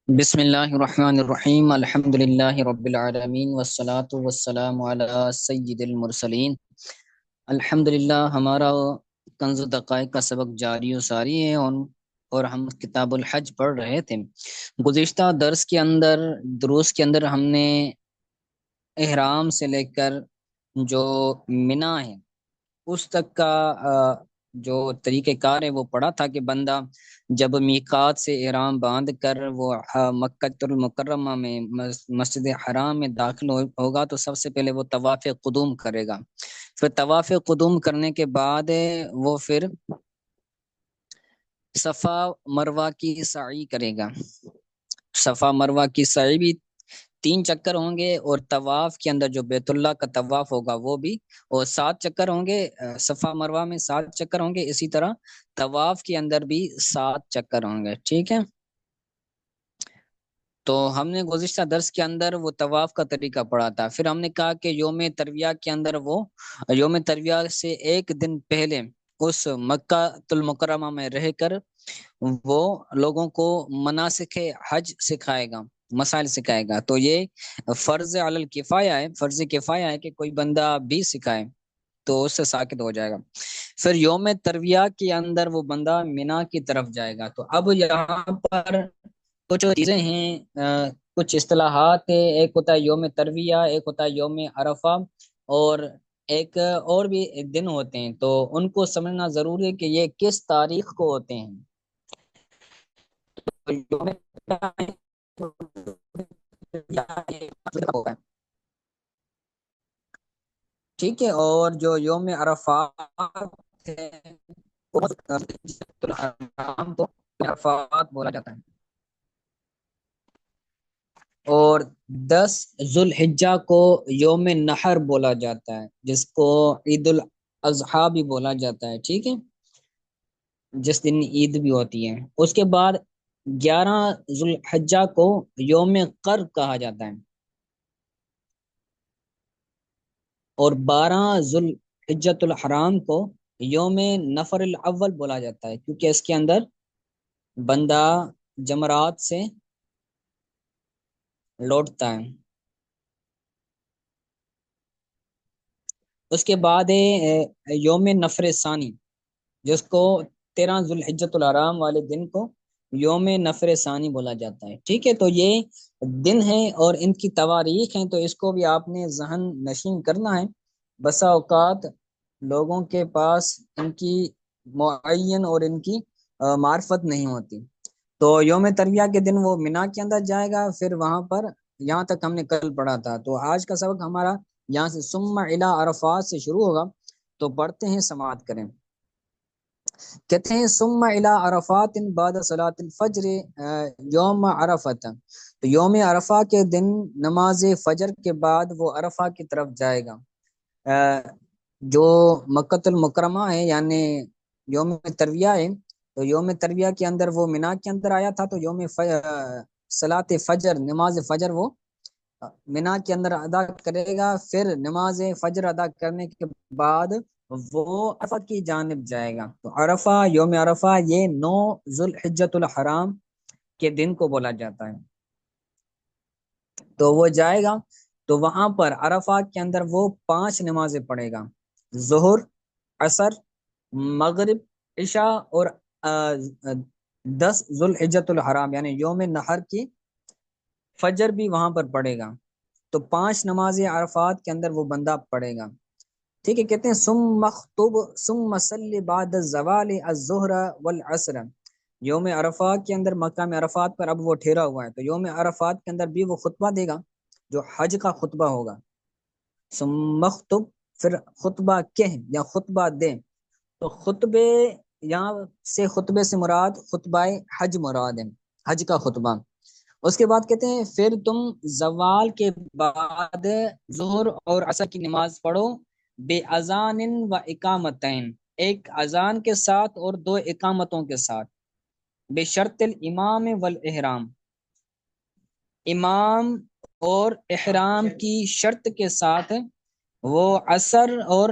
بسم اللہ الرحمن الرحیم الحمد للہ رب العالمین والصلاة والسلام علی سید المرسلین۔ الحمد للہ ہمارا کنز دقائق کا سبق جاری و ساری ہے اور ہم کتاب الحج پڑھ رہے تھے۔ گزشتہ درس کے اندر دروس کے اندر ہم نے احرام سے لے کر جو منا ہے اس تک کا جو طریقہ کار ہے وہ پڑھا تھا کہ بندہ جب میقات سے احرام باندھ کر وہ مکۃ المکرمہ میں مسجد حرام میں داخل ہوگا تو سب سے پہلے وہ طواف قدوم کرے گا۔ پھر طواف قدوم کرنے کے بعد وہ پھر صفا مروہ کی سعی کرے گا۔ صفا مروہ کی سعی بھی 3 چکر ہوں گے، اور طواف کے اندر جو بیت اللہ کا طواف ہوگا وہ بھی، اور 7 چکر ہوں گے۔ صفا مروہ میں 7 چکر ہوں گے، اسی طرح طواف کے اندر بھی 7 چکر ہوں گے، ٹھیک ہے۔ تو ہم نے گزشتہ درس کے اندر وہ طواف کا طریقہ پڑھا تھا۔ پھر ہم نے کہا کہ یوم ترویہ کے اندر وہ یوم ترویہ سے ایک دن پہلے اس مکہ المکرمہ میں رہ کر وہ لوگوں کو مناسک حج سکھائے گا، مسائل سکھائے گا۔ تو یہ فرض علی الکفایہ ہے، فرض کفایہ ہے کہ کوئی بندہ بھی سکھائے تو اس سے ساکت ہو جائے گا۔ پھر یوم ترویہ کے اندر وہ بندہ مینا کی طرف جائے گا۔ تو اب یہاں پر کچھ چیزیں ہیں، کچھ اصطلاحات ہیں۔ ایک ہوتا ہے یوم ترویہ، ایک ہوتا ہے یوم عرفہ، اور ایک اور بھی دن ہوتے ہیں، تو ان کو سمجھنا ضروری ہے کہ یہ کس تاریخ کو ہوتے ہیں۔ تو یوم ٹھیک ہے، اور جو یوم عرفات ہے وہ الحرام کو عرفات بولا جاتا ہے، اور 10 ذوالحجہ کو یوم نحر بولا جاتا ہے، جس کو عید الاضحیٰ بھی بولا جاتا ہے، ٹھیک ہے، جس دن عید بھی ہوتی ہے۔ اس کے بعد 11 ذوالحجہ کو یوم قر کہا جاتا ہے، اور 12 ذوالحجۃ الحرام کو یوم نفر الاول بولا جاتا ہے، کیونکہ اس کے اندر بندہ جمرات سے لوٹتا ہے۔ اس کے بعد ہے یوم نفر ثانی، جس کو 13 ذوالحجۃ الحرام والے دن کو یوم نفر ثانی بولا جاتا ہے، ٹھیک ہے۔ تو یہ دن ہیں اور ان کی تواریخ ہیں، تو اس کو بھی آپ نے ذہن نشین کرنا ہے۔ بسا اوقات لوگوں کے پاس ان کی معین اور ان کی معرفت نہیں ہوتی۔ تو یوم ترویہ کے دن وہ مینا کے اندر جائے گا، پھر وہاں پر یہاں تک ہم نے کل پڑھا تھا۔ تو آج کا سبق ہمارا یہاں سے ثم الی عرفات سے شروع ہوگا، تو پڑھتے ہیں، سماعت کریں۔ کہتے ہیں ثم الی عرفات بعد صلاۃ الفجر یوم عرفۃ، تو یوم عرفہ کے دن نماز فجر کے بعد وہ عرفہ کی طرف جائے گا۔ جو مکۃ المکرمہ ہے، یعنی یوم ترویہ ہے، تو یوم ترویہ کے اندر وہ مینا کے اندر آیا تھا، تو یوم صلاۃ فجر، نماز فجر وہ مینا کے اندر ادا کرے گا۔ پھر نماز فجر ادا کرنے کے بعد وہ عرفہ کی جانب جائے گا۔ تو عرفہ، یوم عرفہ، یہ 9 ذوالحجۃ الحرام کے دن کو بولا جاتا ہے۔ تو وہ جائے گا، تو وہاں پر عرفہ کے اندر وہ 5 نمازیں پڑھے گا: ظہر، عصر، مغرب، عشاء، اور 10 ذوالحجۃ الحرام یعنی یوم نحر کی فجر بھی وہاں پر پڑھے گا۔ تو 5 نمازیں عرفات کے اندر وہ بندہ پڑھے گا، ٹھیک ہے۔ کہتے ہیں ثم مخطوب ثم صلی بعد الزوال الظہر والعصر، یوم عرفات کے اندر مقام عرفات پر اب وہ ٹھہرا ہوا ہے، تو یوم عرفات کے اندر بھی وہ خطبہ دے گا جو حج کا خطبہ ہوگا۔ ثم مخطب، پھر خطبہ کہہ یا خطبہ دے، تو خطبے، یہاں سے خطبے سے مراد خطبہ حج مراد ہے، حج کا خطبہ۔ اس کے بعد کہتے ہیں پھر تم زوال کے بعد ظہر اور عصر کی نماز پڑھو بے اذان و اقامتین، ایک اذان کے ساتھ اور 2 اقامتوں کے ساتھ، بے شرط الامام والاحرام، امام اور احرام کی شرط کے ساتھ وہ عصر اور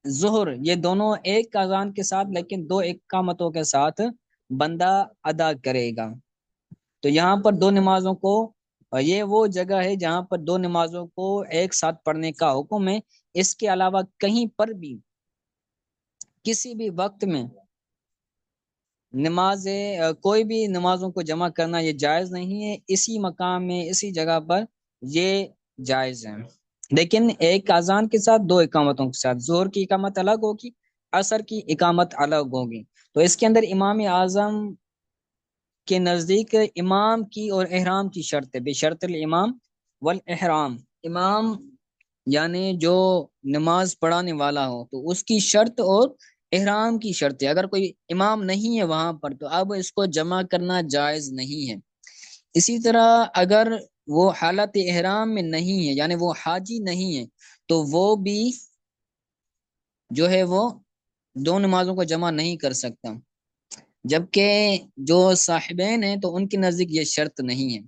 ظہر یہ دونوں ایک اذان کے ساتھ لیکن 2 اقامتوں کے ساتھ بندہ ادا کرے گا۔ تو یہاں پر دو نمازوں کو، یہ وہ جگہ ہے جہاں پر دو نمازوں کو ایک ساتھ پڑھنے کا حکم ہے۔ اس کے علاوہ کہیں پر بھی کسی بھی وقت میں نماز کوئی بھی نمازوں کو جمع کرنا یہ جائز نہیں ہے، اسی مقام میں اسی جگہ پر یہ جائز ہے، لیکن ایک اذان کے ساتھ دو اقامتوں کے ساتھ، ظہر کی اقامت الگ ہوگی، عصر کی اقامت الگ ہوگی۔ تو اس کے اندر امام اعظم کے نزدیک امام کی اور احرام کی شرط ہے، بشرط الامام والاحرام، امام یعنی جو نماز پڑھانے والا ہو تو اس کی شرط اور احرام کی شرط ہے۔ اگر کوئی امام نہیں ہے وہاں پر تو اب اس کو جمع کرنا جائز نہیں ہے۔ اسی طرح اگر وہ حالت احرام میں نہیں ہے، یعنی وہ حاجی نہیں ہے، تو وہ بھی جو ہے وہ دو نمازوں کو جمع نہیں کر سکتا، جبکہ جو صاحبین ہیں تو ان کے نزدیک یہ شرط نہیں ہے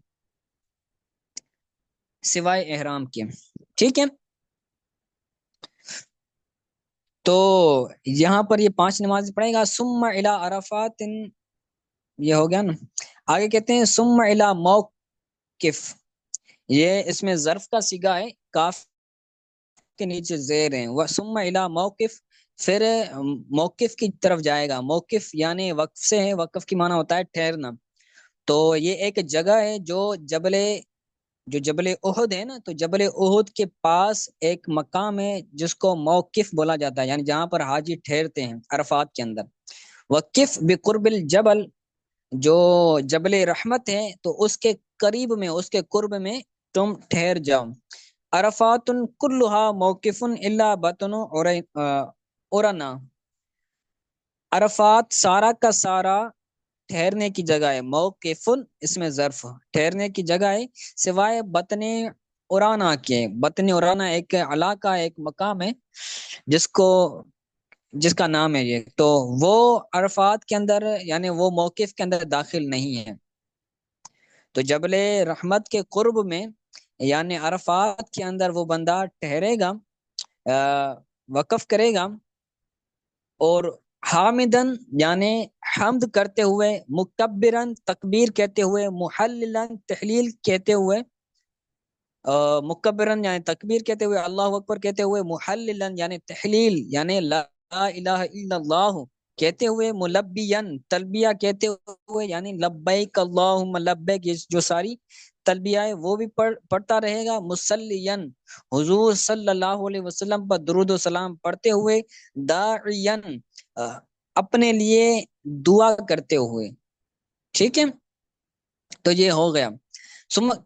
سوائے احرام کے، ٹھیک ہے۔ تو یہاں پر یہ پانچ نماز پڑھے گا، ثم الی عرفات، یہ ہو گیا نا۔ آگے کہتے ہیں ثم الی موقف، یہ اس میں ظرف کا صیغہ ہے، کاف کے نیچے زیر ہیں، وہ ثم الی موقف، پھر موقف کی طرف جائے گا۔ موقف یعنی وقف سے ہے، وقف کی معنی ہوتا ہے ٹھہرنا۔ تو یہ ایک جگہ ہے جو جبل احد ہے نا، تو جبل احد کے پاس ایک مقام ہے جس کو موقف بولا جاتا ہے، یعنی جہاں پر حاجی ٹھہرتے ہیں عرفات کے اندر۔ وقف بقرب الجبل، جو جبل رحمت ہے تو اس کے قریب میں، اس کے قرب میں تم ٹھہر جاؤ۔ عرفات کلھا موقف الا بطن اورنا، عرفات سارا کا سارا ٹھہرنے کی جگہ ہے، موقف اس میں ظرف ٹھہرنے کی جگہ ہے، سوائے بطن اورانا کے۔ بطن اورانا ایک علاقہ، ایک مقام ہے جس کا نام ہے یہ، تو وہ عرفات کے اندر یعنی وہ موقف کے اندر داخل نہیں ہے۔ تو جبل رحمت کے قرب میں یعنی عرفات کے اندر وہ بندہ ٹھہرے گا، وقف کرے گا، اور حامدن یعنی حمد کرتے ہوئے، مکبرن تکبیر کہتے ہوئے، محللن تحلیل کہتے ہوئے، مکبرن یعنی تکبیر کہتے ہوئے، اللہ اکبر کہتے ہوئے، محللن یعنی تحلیل یعنی لا الہ الا اللہ کہتے ہوئے، ملبین تلبیہ کہتے ہوئے یعنی لبیک اللہم لبیک، یہ جو ساری تلبیہ ہے وہ بھی پڑھتا رہے گا، مسلین حضور صلی اللہ علیہ وسلم پر درود و سلام پڑھتے ہوئے، داعین اپنے لیے دعا کرتے ہوئے، ٹھیک ہے۔ تو یہ ہو گیا۔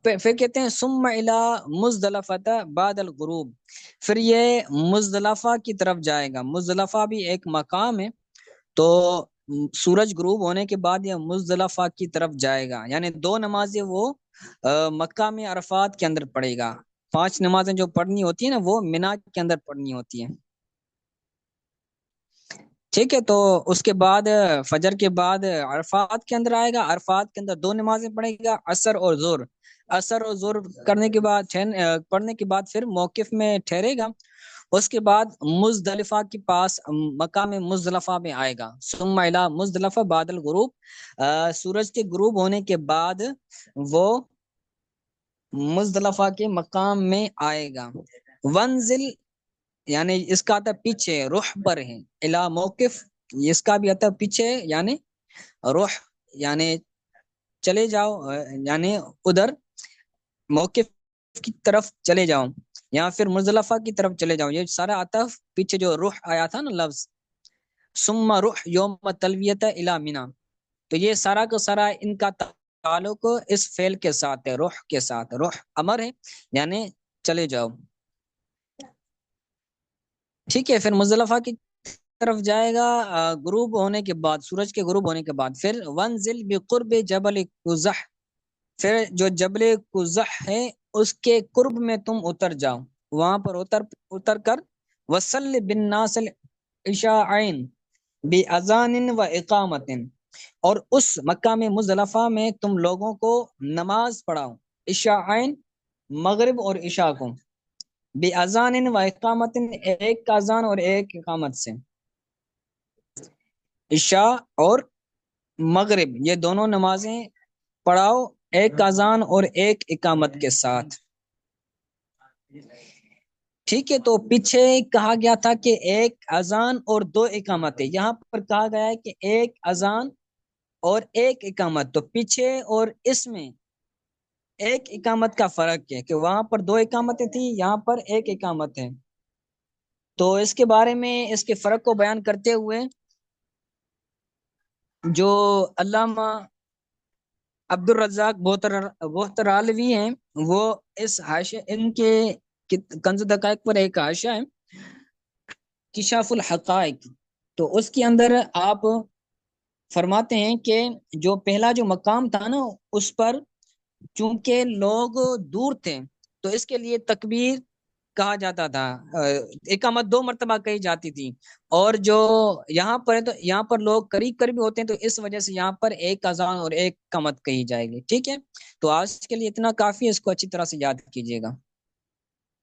پھر کہتے ہیں ثم الی مزدلفہ بعد الغروب، پھر یہ مزدلفہ کی طرف جائے گا۔ مزدلفہ بھی ایک مقام ہے، تو سورج غروب ہونے کے بعد یہ مزدلفہ کی طرف جائے گا، یعنی دو نمازیں وہ مکہ میں عرفات کے اندر پڑھے گا۔ پانچ نمازیں جو پڑھنی ہوتی ہیں نا وہ مینا کے اندر پڑھنی ہوتی ہیں، ٹھیک ہے۔ تو اس کے بعد فجر کے بعد عرفات کے اندر آئے گا، عرفات کے اندر دو نمازیں پڑھے گا، عصر اور ظہر۔ عصر اور ظہر کرنے کے بعد پڑھنے کے بعد پھر موقف میں ٹھہرے گا، اس کے بعد مزدلفہ کے پاس مقام مزدلفہ میں آئے گا۔ ثم الی مزدلفہ بعد الغروب، سورج کے غروب ہونے کے بعد وہ مزدلفہ کے مقام میں آئے گا۔ ونزل یعنی اس کا آتا پیچھے، روح پر ہے، الا موقف اس کا بھی آتا پیچھے، یعنی روح یعنی چلے جاؤ، یعنی ادھر موقف کی طرف چلے جاؤ، یا پھر مزدلفہ کی طرف چلے جاؤ، یہ سارا آتا پیچھے جو روح آیا تھا نا لفظ، ثم روح یوم تلویت الی مینا، تو یہ سارا کا سارا ان کا تعلق اس فعل کے ساتھ ہے، روح کے ساتھ، روح امر ہے یعنی چلے جاؤ، ٹھیک ہے۔ پھر مزدلفہ کی طرف جائے گا غروب ہونے کے بعد، سورج کے غروب ہونے کے بعد، پھر ونزل بقرب جبل قزح، پھر جو جبل قزح ہے اس کے قرب میں تم اتر جاؤ، وہاں پر اتر کر وصل بالناس العشاءین باذان و اقامت، اور اس مقام مزدلفہ میں تم لوگوں کو نماز پڑھاؤ، عشاءین مغرب اور عشاء کو، باذان و اقامت ایک اذان اور ایک اقامت سے، عشاء اور مغرب یہ دونوں نمازیں پڑھاؤ ایک اذان اور ایک اقامت کے ساتھ، ٹھیک ہے۔ تو پیچھے کہا گیا تھا کہ ایک اذان اور دو اقامت ہے، یہاں پر کہا گیا ہے کہ ایک اذان اور ایک اقامت، تو پیچھے اور اس میں ایک اقامت کا فرق ہے کہ وہاں پر دو اقامتیں تھیں، یہاں پر ایک اقامت ہے۔ تو اس کے بارے میں اس کے فرق کو بیان کرتے ہوئے جو علامہ عبد الرزاق بہترالوی ہیں، وہ اس حاشیے ان کے کنز دقائق پر ایک حاشیہ ہے کشاف الحقائق، تو اس کے اندر آپ فرماتے ہیں کہ جو پہلا جو مقام تھا نا، اس پر چونکہ لوگ دور تھے تو اس کے لیے تکبیر کہا جاتا تھا، اقامت دو مرتبہ کہی جاتی تھی، اور جو یہاں پر ہے تو یہاں پر لوگ قریب قریب ہوتے ہیں تو اس وجہ سے یہاں پر ایک اذان اور ایک اقامت کہی جائے گی، ٹھیک ہے۔ تو آج کے لیے اتنا کافی ہے، اس کو اچھی طرح سے یاد کیجیے گا۔